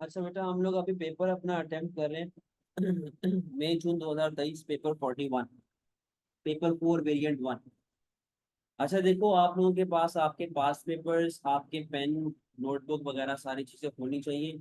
अच्छा बेटा, हम लोग अभी पेपर अपना अटेम्प्ट कर रहे हैं। मई जून 2023 पेपर 41, पेपर 4 वेरिएंट 1। अच्छा देखो, आप लोगों के पास आपके पास पेपर्स, आपके पेन, नोटबुक वगैरह सारी चीजें होनी चाहिए,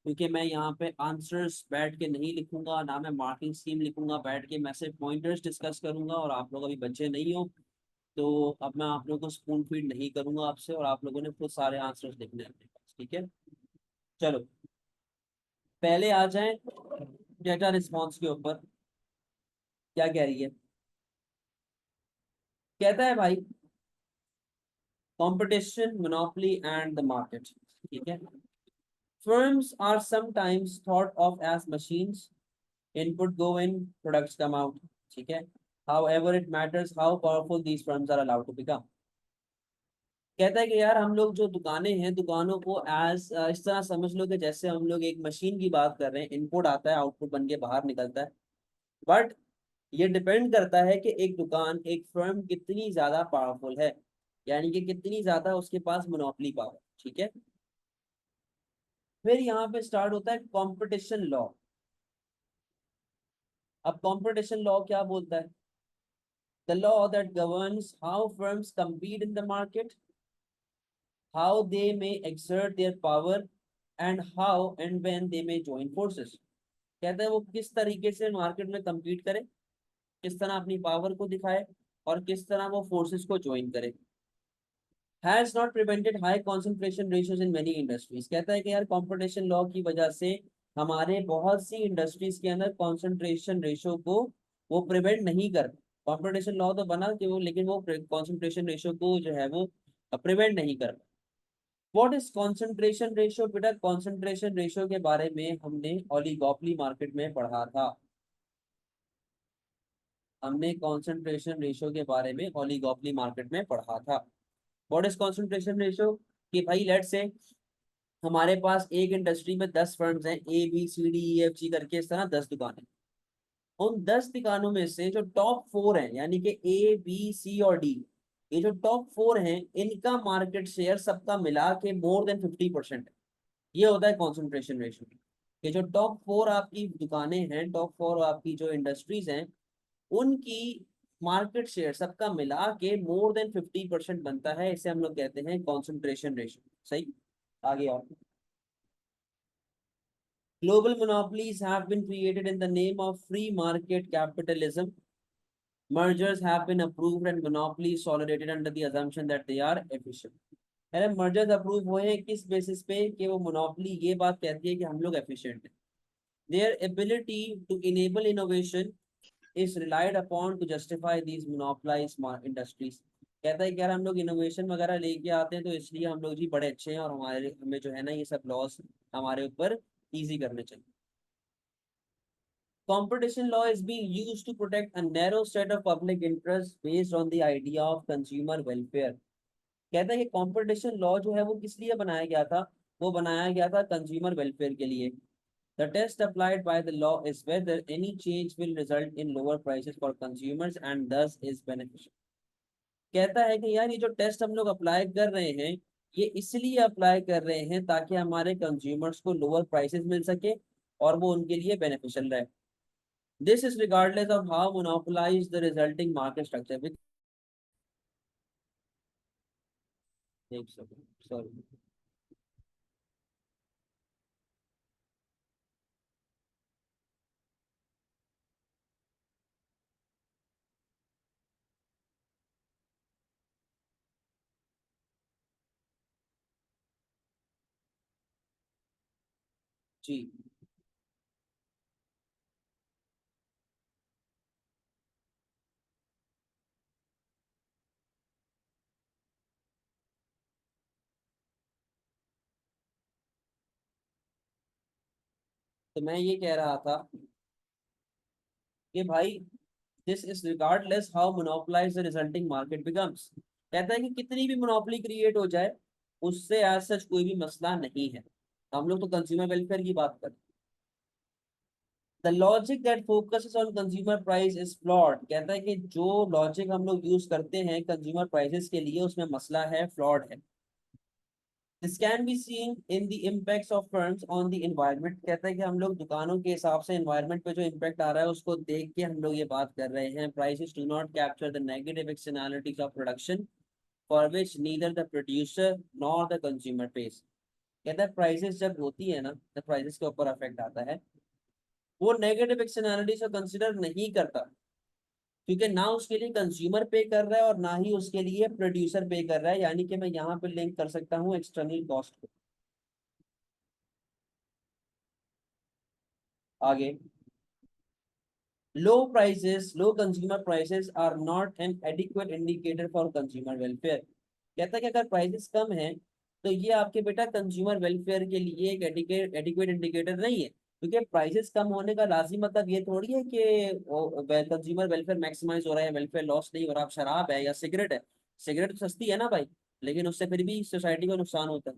क्योंकि मैं यहाँ पे आंसर्स बैठ के नहीं लिखूंगा, ना मैं मार्किंग स्कीम लिखूंगा बैठ के, मैं सिर्फ पॉइंटर्स डिस्कस करूंगा। और आप लोग अभी बच्चे नहीं हो, तो अब मैं आप लोगों को स्पून फीड नहीं करूंगा आपसे, और आप लोगों ने खुद सारे आंसर्स लिखने हैं अपने पास, ठीक है। चलो, पहले आ जाएं डेटा रिस्पॉन्स के ऊपर। क्या कह रही है? कहता है भाई, competition, monopoly and the market. ठीक है। Firms are sometimes thought of as machines. Input go in, products come out. ठीक है। However, it matters how powerful these firms are allowed to become. कहता है कि यार, हम लोग जो दुकानें हैं, दुकानों को एज इस तरह समझ लो कि जैसे हम लोग एक मशीन की बात कर रहे हैं। इनपुट आता है, आउटपुट बन के बाहर निकलता है। बट ये डिपेंड करता है कि एक दुकान, एक फर्म कितनी ज्यादा पावरफुल है, यानी कि कितनी ज्यादा उसके पास मोनोपोली पावर। ठीक है। फिर यहाँ पे स्टार्ट होता है कंपटीशन लॉ। अब कंपटीशन लॉ क्या बोलता है? The law that governs how firms compete in the market, how they may exert their power, and how and when they may join forces। कहता है वो किस तरीके से मार्केट में compete करे, किस तरह अपनी पावर को दिखाए, और किस तरह वो फोर्सेस को ज्वाइन करे। Has not prevented high concentration ratios in many industries. कहता है कि यार, कंपटीशन लॉ की वजह से हमारे बहुत सी इंडस्ट्रीज के अंदर कॉन्सेंट्रेशन रेशियो को वो प्रिवेंट नहीं कर। कंपटीशन लॉ तो बना कि वो, लेकिन वो कॉन्सेंट्रेशन रेशियो को जो है वो प्रिवेंट नहीं कर। What is concentration ratio? बेटा, कॉन्सेंट्रेशन रेशियो के बारे में हमने ओलिगोपोली मार्केट में पढ़ा था। हमने कॉन्सेंट्रेशन रेशियो के बारे में ओलिगोपोली मार्केट में पढ़ा था। What is concentration ratio? कि भाई लेट से हमारे पास एक इंडस्ट्री में 10 फर्म्स हैं, A B C D E F G करके, इस तरह 10 दुकानें। उन 10 दुकानों में से जो टॉप 4 हैं, यानी कि A B C और D, ये जो टॉप 4 हैं, इनका मार्केट शेयर सबका मिला के मोर देन 50% है। ये होता है कॉन्सेंट्रेशन रेशियो। कि जो टॉप 4 आपकी दुकानें हैं, टॉप 4 आपकी जो इंडस्ट्रीज हैं, उनकी मार्केट शेयर सबका मिला के मोर देन 50% बनता है। इसे हम लोग कहते हैं कॉन्सेंट्रेशन रेशियो। सही। आगे और, global monopolies have been created in the name of free market capitalism. Mergers have been approved and monopolies tolerated under the assumption that they are efficient। अरे, मर्जर्स अप्रूव हुए हैं किस बेसिस पे? कि वो मोनोपोली ये बात कहती है कि हम लोग एफिशिएंट हैं। Their ability to enable innovation is relied upon to justify these monopolized industries। कहता है कि यार, हम लोग इनोवेशन वगैरह लेके आते हैं, तो इसलिए हम लोग जी बड़े अच्छे हैं, और हमारे हमें जो है ना, ये सब लॉस हमारे ऊपर इजी करने चाहिए। Competition law is being used to protect a narrow set of public interests based on the idea of consumer welfare। कहता है कि कंपटीशन लॉ जो है वो किस लिए बनाया गया था? वो बनाया गया था कंज्यूमर वेलफेयर के लिए। The test applied by the law is whether any change will result in lower prices for consumers and thus is beneficial। कहता है कि यार, ये जो टेस्ट हम लोग अप्लाई कर रहे हैं, ये इसलिए अप्लाई कर रहे हैं ताकि हमारे कंज्यूमर्स को लोअर प्राइसेस मिल सके, और वो उनके लिए बेनिफिशियल रहे। This is regardless of how monopolise the resulting market structure. एक सेकंड, सॉरी। जी। तो मैं ये कह रहा था कि भाई, this is regardless how monopolise the resulting market becomes. कहता है कि कितनी भी मोनोपोली क्रिएट हो जाए, उससे एज सच कोई भी मसला नहीं है। हम लोग तो कंज्यूमर वेलफेयर की बात कर। The logic that focuses on consumer price is flawed. कहता है कि जो लॉजिक हम लोग यूज करते हैं कंज्यूमर प्राइसेस के लिए, उसमें मसला है, फ्लॉड है। This can be seen in the impacts of firms on the environment. कहता है कि हम लोग दुकानों के हिसाब से एनवायरनमेंट पे जो इम्पैक्ट आ रहा है उसको देख के हम लोग ये बात कर रहे हैं। Prices do not capture the negative externalities of production for which neither the producer nor the consumer page. कहता है प्राइसेस जब होती है ना, जब प्राइसेस के ऊपर अफेक्ट आता है, वो नेगेटिव एक्सटर्नैलिटीज को कंसिडर नहीं करता, क्योंकि ना उसके लिए कंज्यूमर पे कर रहा है और ना ही उसके लिए प्रोड्यूसर पे कर रहा है। यानी कि मैं यहाँ पे लिंक कर सकता हूँ एक्सटर्नल कॉस्ट को। आगे, low consumer prices are not an adequate indicator for consumer welfare. कहता है कि अगर प्राइसेस कम है तो ये आपके बेटा कंज्यूमर वेलफेयर के लिए एक एडिक्वेट इंडिकेटर नहीं है। क्योंकि प्राइसेस कम होने का लाजिम मतलब ये थोड़ी है कि कंज्यूमर वेलफेयर मैक्सिमाइज हो रहा है, वेलफेयर लॉस नहीं हो रहा। आप शराब है या सिगरेट है, सिगरेट तो सस्ती है ना भाई, लेकिन उससे फिर भी सोसाइटी को नुकसान होता है।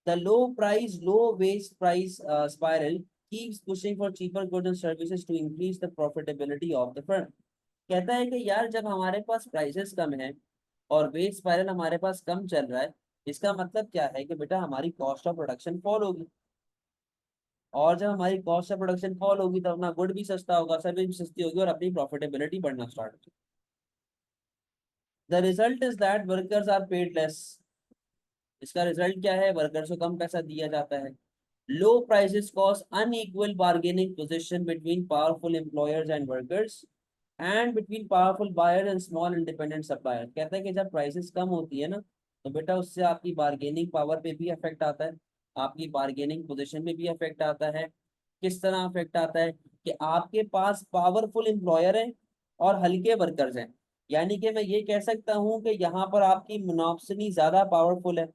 The low wage price spiral keeps pushing for cheaper goods and services to increase the profitability of the firm। कहता है कि यार जब हमारे पास प्राइसेस कम है और वेज स्पाइरल हमारे पास कम चल रहा है, इसका मतलब क्या है कि बेटा हमारी कॉस्ट ऑफ प्रोडक्शन फॉल होगी। और जब हमारी कॉस्ट ऑफ प्रोडक्शन फॉल होगी तो अपना गुड भी सस्ता होगा, सर्विस भी सस्ती होगी और अपनी प्रॉफिटेबिलिटी बढ़ना स्टार्ट होगी। The result is that workers are paid less. इसका रिजल्ट क्या है? वर्कर्स को कम पैसा दिया जाता है। लो prices cause unequal bargaining position between powerful employers and workers and between powerful buyers and small independent suppliers। कहता है कि जब प्राइसेस कम होती है ना, तो बेटा उससे आपकी बार्गेनिंग पावर पे भी इफेक्ट आता है, आपकी बार्गेनिंग पोजीशन पे भी इफेक्ट आता है। किस तरह इफेक्ट आता है कि आपके पास पावरफुल एम्प्लॉयर है और हल्के वर्कर्स हैं। यानी कि मैं ये कह सकता हूँ कि यहाँ पर आपकी मुनाफसनी ज्यादा पावरफुल है,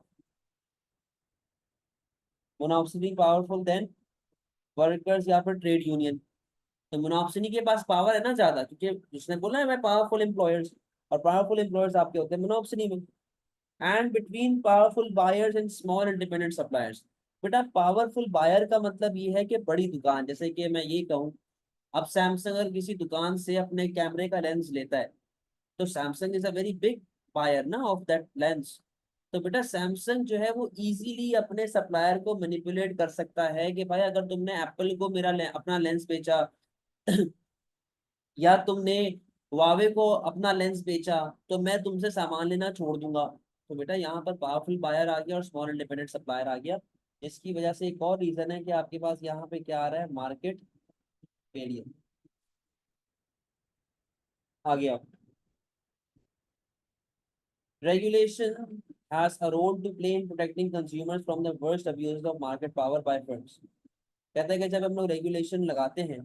मुनाफसनी पावरफुल देन वर्कर्स या फिर ट्रेड यूनियन। तो मुनाफसिनी के पास पावर है ना ज्यादा, क्योंकि उसने बोला है मैं पावरफुल एम्प्लॉयर्स, और पावरफुल एम्प्लॉयर्स आपके होते हैं मुनाफसिनी में। And between powerful buyers and small independent suppliers. बेटा पावरफुल बायर का मतलब ये है कि बड़ी दुकान, जैसे कि मैं ये कहूँ, अब सैमसंग अगर किसी दुकान से अपने कैमरे का लेंस लेता है, तो Samsung is a very big buyer ना ऑफ दैट लेंस। तो बेटा सैमसंग जो है वो इजीली अपने सप्लायर को मैनिपुलेट कर सकता है कि भाई अगर तुमने एप्पल को अपना लेंस बेचा या तुमने वावे को अपना लेंस बेचा, तो मैं तुमसे सामान लेना छोड़ दूंगा। तो बेटा यहाँ पर पावरफुल बायर आ गया और स्मॉल इंडिपेंडेंट सप्लायर आ गया। इसकी वजह से एक और रीजन है कि आपके पास यहाँ पे क्या आ रहा है, मार्केट फेलियर आ गया। Regulation has a role to play in protecting consumers from the worst abuses of market power by firms। कहता है कि जब हम लोग रेगुलेशन लगाते हैं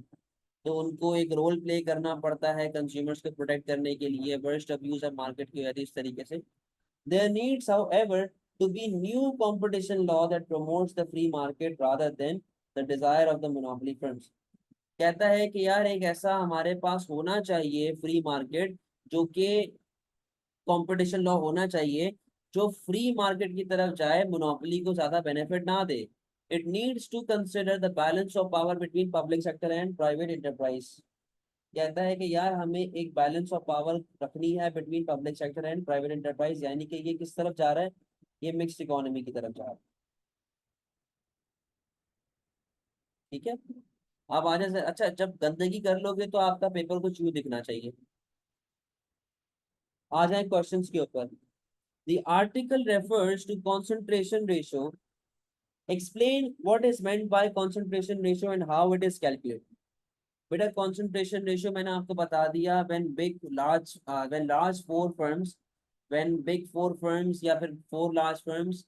तो उनको एक रोल प्ले करना पड़ता है कंज्यूमर्स को प्रोटेक्ट करने के लिए वर्स्ट अब्यूज ऑफ मार्केट की वजह से, इस तरीके से। There needs, however, to be new competition law that promotes the free market rather than the desire of the monopoly firms। कहता है कि यार एक ऐसा हमारे पास होना चाहिए फ्री मार्केट, जो कि कंपटीशन लॉ होना चाहिए जो फ्री मार्केट की तरफ जाए, मोनोपोली को ज्यादा बेनिफिट ना दे। It needs to consider the balance of power between public sector and private enterprise. कहता है कि यार हमें एक बैलेंस ऑफ पावर रखनी है between public sector and private enterprise. यानी कि ये किस तरफ जा रहा है, ये मिक्स्ड इकोनॉमी की तरफ जा रहा है। ठीक है, आप आने से अच्छा, जब गंदगी कर लोगे तो आपका पेपर कुछ यूं दिखना चाहिए। आ जाए क्वेश्चंस के ऊपर। The article refers to concentration ratio। Explain what is meant by concentration ratio and how it is calculated। बेटा concentration ratio मैंने आपको बता दिया, when large four firms, when big four firms या फिर four large firms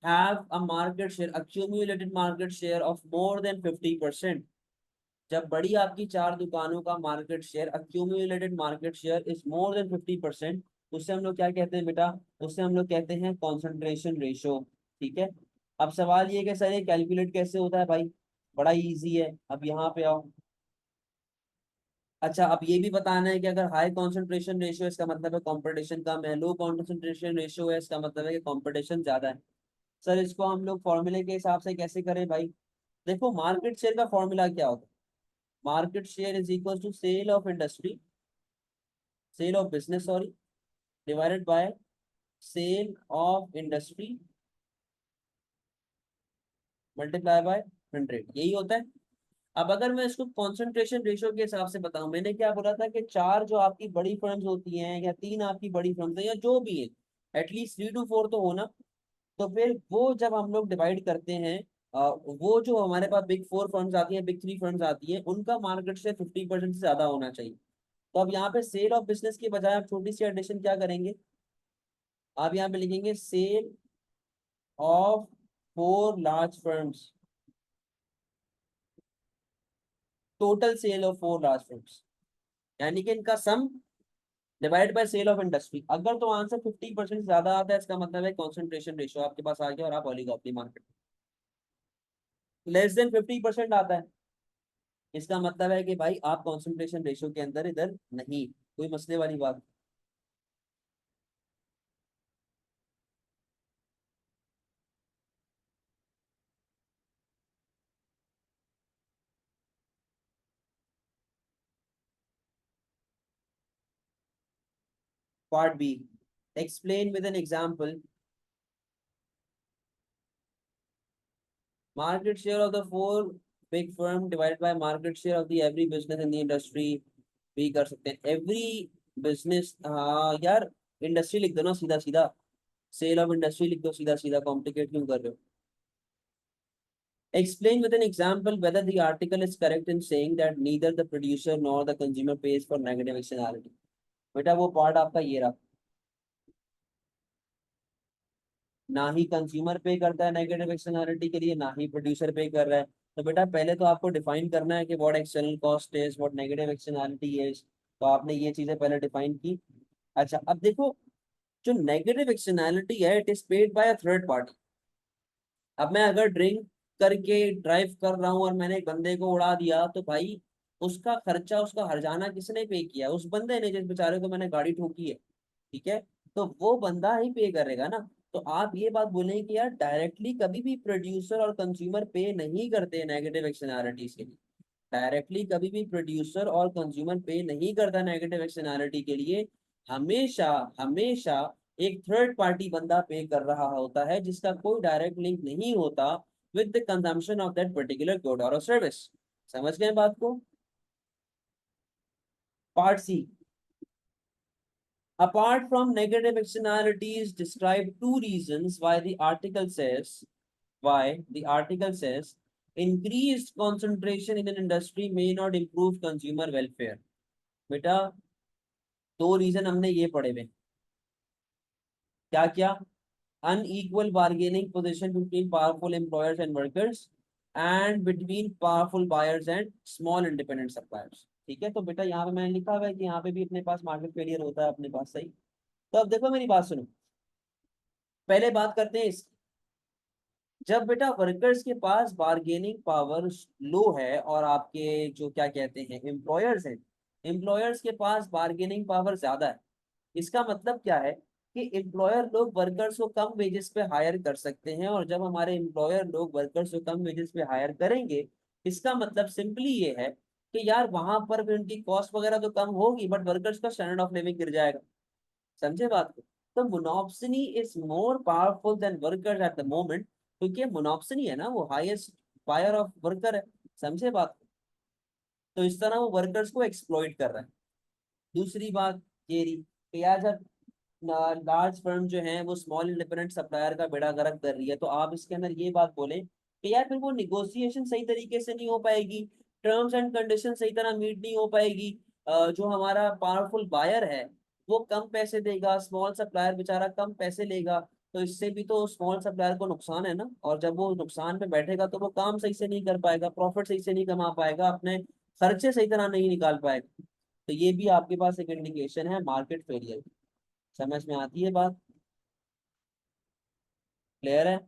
have a market share, accumulated market share of more than 50%। जब बड़ी आपकी चार दुकानों का market share, accumulated market share is more than 50%, उससे हम लोग क्या कहते हैं बेटा, उससे हम लोग कहते हैं concentration ratio। ठीक है, अब सवाल ये कि सर ये कैलकुलेट कैसे होता है भाई, बड़ा इजी है। अब यहाँ पे आओ। अच्छा, अब ये भी बताना है कि अगर हाई कंसंट्रेशन रेशियो इसका मतलब है कंपटीशन कम है, लो कंसंट्रेशन रेशियो है इसका मतलब है कि कंपटीशन ज्यादा है। सर इसको हम लोग फॉर्मूले के हिसाब से कैसे करें भाई? देखो मार्केट शेयर का फॉर्मूला क्या होता है, market share is equal to sale of industry, sale of business sorry, divided by sale of industry multiply by 100, यही होता है। अब अगर मैं इसको कॉन्सेंट्रेशन रेशियो के हिसाब से बताऊं, मैंने क्या बोला था कि चार जो आपकी बड़ी फर्म्स होती हैं या तीन आपकी बड़ी फर्म्स हैं या जो भी है, एटलीस्ट 3 to 4 तो होना। तो फिर वो जब हम लोग डिवाइड करते हैं, वो जो हमारे पास बिग 4 फर्म्स आती हैं, बिग 3 फर्म्स आती हैं, उनका मार्केट शेयर 50% से ज्यादा होना चाहिए। तो अब यहाँ पे सेल ऑफ बिजनेस की बजाय आप छोटी सी एडिशन क्या करेंगे, आप यहाँ पे लिखेंगे sale of 4 large firms, total sale of 4 large firms, यानी कि इनका sum divide by sale of industry. अगर तो आंसर 50% ज्यादा आता है, इसका मतलब है कॉन्सेंट्रेशन रेशियो आपके पास आ गया और आप ओलिगोपोली मार्केट। लेस देन 50% आता है, इसका मतलब है कि भाई आप कॉन्सेंट्रेशन रेशियो के अंदर इधर नहीं, कोई मसले वाली बात। Part B, explain with an example market share of the 4 big firm divided by market share of the every business in the industry. भी कर सकते हैं एवरी बिजनेस, हाँ यार, इंडस्ट्री लिख दो ना सीधा सीधा, सेल ऑफ इंडस्ट्री लिख दो सीधा सीधा, कॉम्प्लिकेट क्यों कर रहे हो। Explain with an example whether the article is correct in saying that neither the producer nor the consumer pays for negative externality। बेटा वो पार्ट आपका ये रहा, ना ही कंज्यूमर पे करता है नेगेटिव एक्सटर्नैलिटी के लिए, ना ही प्रोड्यूसर पे कर रहा है। तो बेटा पहले तो आपको डिफाइन करना है कि what external cost is, what negative externality is. तो आपने ये चीजें पहले डिफाइन की। अच्छा अब देखो, जो नेगेटिव एक्सटर्नैलिटी है it is paid by a third party. अब मैं अगर ड्रिंक करके ड्राइव कर रहा हूँ और मैंने एक बंदे को उड़ा दिया, तो भाई उसका खर्चा, उसका हर्जाना किसने पे किया, उस बंदे ने जिस बेचारे को मैंने गाड़ी ठोकी है। ठीक है, तो वो बंदा ही पे करेगा ना। तो आप ये बात बोलेंगे कि यार डायरेक्टली कभी भी प्रोड्यूसर और कंज्यूमर पे नहीं करते नेगेटिव एक्सटर्नैलिटीज के लिए, डायरेक्टली कभी भी प्रोड्यूसर और कंज्यूमर पे नहीं करता नेगेटिव एक्सटर्नैलिटी के लिए। हमेशा हमेशा एक थर्ड पार्टी बंदा पे कर रहा होता है जिसका कोई डायरेक्ट लिंक नहीं होता with the consumption of that particular good और सर्विस। समझ गए बात को। Part C, apart from negative externalities describe two reasons why the article says increased concentration in an industry may not improve consumer welfare। बेटा दो reason हमने ये पढ़े हुए, क्या क्या, unequal bargaining position between powerful employers and workers and between powerful buyers and small independent suppliers। ठीक है, तो बेटा यहाँ पे मैंने लिखा हुआ है कि यहाँ पे भी अपने पास मार्केट फेलियर होता है अपने पास, सही। तो अब देखो मेरी बात सुनो, पहले बात करते हैं इस, जब बेटा वर्कर्स के पास बार्गेनिंग पावर लो है और आपके जो क्या कहते हैं एम्प्लॉयर्स हैं, एम्प्लॉयर्स के पास बार्गेनिंग पावर ज्यादा है। इसका मतलब क्या है कि एम्प्लॉयर लोग वर्कर्स को कम वेजेस पे हायर कर सकते हैं, और जब हमारे एम्प्लॉयर लोग वर्कर्स को कम वेजेस पे हायर करेंगे, इसका मतलब सिंपली ये है कि यार वहां पर भी उनकी कॉस्ट वगैरह तो कम होगी बट वर्कर्स का स्टैंडर्ड ऑफ लिविंग गिर जाएगा। समझे बात को। तो monopsony is more powerful than workers at the moment, क्योंकि मोनोप्सनी है ना, वो हाईएस्ट बायर ऑफ वर्कर है। समझे बात को। तो इस तरह वो वर्कर्स को एक्सप्लॉइट कर रहा है। दूसरी बात ये रही कि यार जब लार्ज फर्म जो है वो स्मॉल इंडिपेंडेंट सप्लायर का बेड़ा गर्क कर रही है, तो आप इसके अंदर ये बात बोले कि यार फिर वो निगोशिएशन सही तरीके से नहीं हो पाएगी, टर्म्स एंड कंडीशन सही तरह मीट नहीं हो पाएगी। जो हमारा पावरफुल बायर है वो कम पैसे देगा, स्मॉल सप्लायर बेचारा कम पैसे लेगा। तो इससे भी तो स्मॉल सप्लायर को नुकसान है ना, और जब वो नुकसान पे बैठेगा तो वो काम सही से नहीं कर पाएगा, प्रॉफिट सही से नहीं कमा पाएगा, अपने खर्चे सही तरह नहीं निकाल पाएगा। तो ये भी आपके पास एक इंडिकेशन है मार्केट फेलियर। समझ में आती है बात, क्लियर है।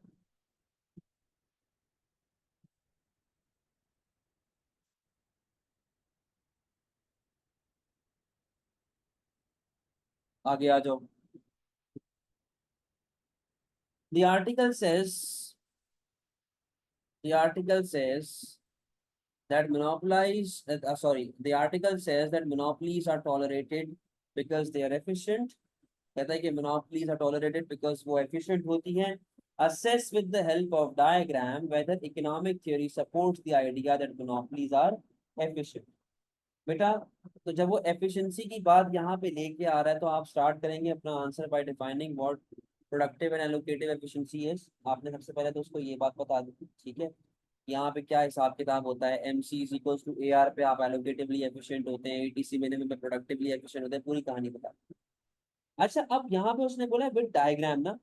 आगे आ जाओ। the article says the article says that monopolies sorry, the article says that monopolies are tolerated because they are efficient, कहता है कि मोनोपोलीज आर टॉलरेटेड बिकॉज वो एफिशिएंट होती हैं. Assess with the help of diagram whether economic theory supports the idea that monopolies are efficient. बेटा, तो जब वो एफिशिएंसी की बात यहाँ पे लेके आ रहा है तो आप स्टार्ट करेंगे अपना answer by defining what productive and allocative efficiency is. आपने सबसे पहले तो उसको ये बात बता दी, ठीक है. यहाँ पे क्या हिसाब किताब होता है, M C is equal to A R पे आप एलोकेटिवली एफिशिएंट होते हैं, एटीसी मिनिमम पे प्रोडक्टिवली एफिशिएंट होते हैं, पूरी कहानी बता. अच्छा, अब यहाँ पे उसने बोला विद डायग्राम ना,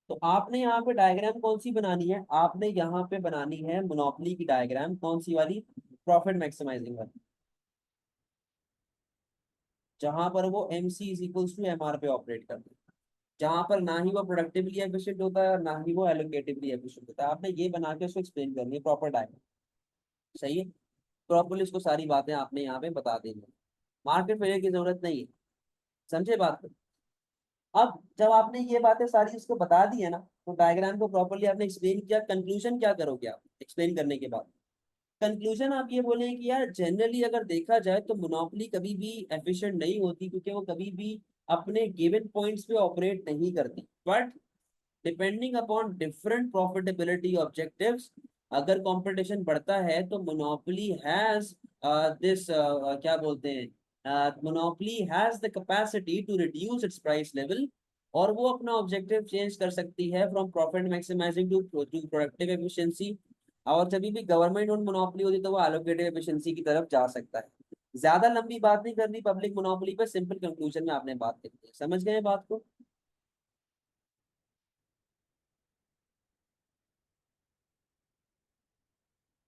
तो आपने यहाँ पे डायग्राम कौन सी बनानी है, आपने यहाँ पे बनानी है मोनोपोली की डायग्राम. कौन सी वाली? प्रॉफिट मैक्सिमाइजिंग वाली, जहां पर वो M C is equals to M R पे ऑपरेट करते हैं, जहां पर ना ही वो प्रोडक्टिवली एफिशिएंट होता है और ना ही वो एलोकेटिवली एफिशिएंट होता है. आपने ये बना के उसको एक्सप्लेन करनी है प्रॉपर डायग्राम. सही है. प्रॉपरली उसको सारी बातें आपने यहाँ पे बता देनी है. मार्केट फेलियर की जरूरत नहीं है. समझे बात को? अब जब आपने ये बातें सारी उसको बता दी है ना, तो डायग्राम को प्रॉपरली आपने एक्सप्लेन किया, कंक्लूजन क्या करोगे आप एक्सप्लेन करने के बाद? कंक्लूजन आप ये बोलेंगे कि यार जनरली अगर देखा जाए तो मोनोपोली कभी भी एफिशिएंट नहीं होती, क्योंकि वो कभी भी अपने गिवन पॉइंट्स पे ऑपरेट नहीं करती. But depending upon different profitability objectives, अगर कंपटीशन बढ़ता है तो मोनोपोली हैज दिस क्या बोलते हैं, monopoly has the capacity to reduce its price level, और वो अपना ऑब्जेक्टिव चेंज कर सकती है from profit maximising to productive efficiency. और जब भी गवर्नमेंट ओन मोनोपोली होती है तो वो एलोकेटिव एफिशिएंसी की तरफ जा सकता है. ज्यादा लंबी बात नहीं करनी पब्लिक मोनोपोली पे, सिंपल कंक्लूजन में आपने बात करनी है. समझ गए बात को?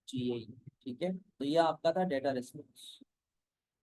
जी यही. ठीक है, तो ये आपका था डेटा रिस्पॉन्स.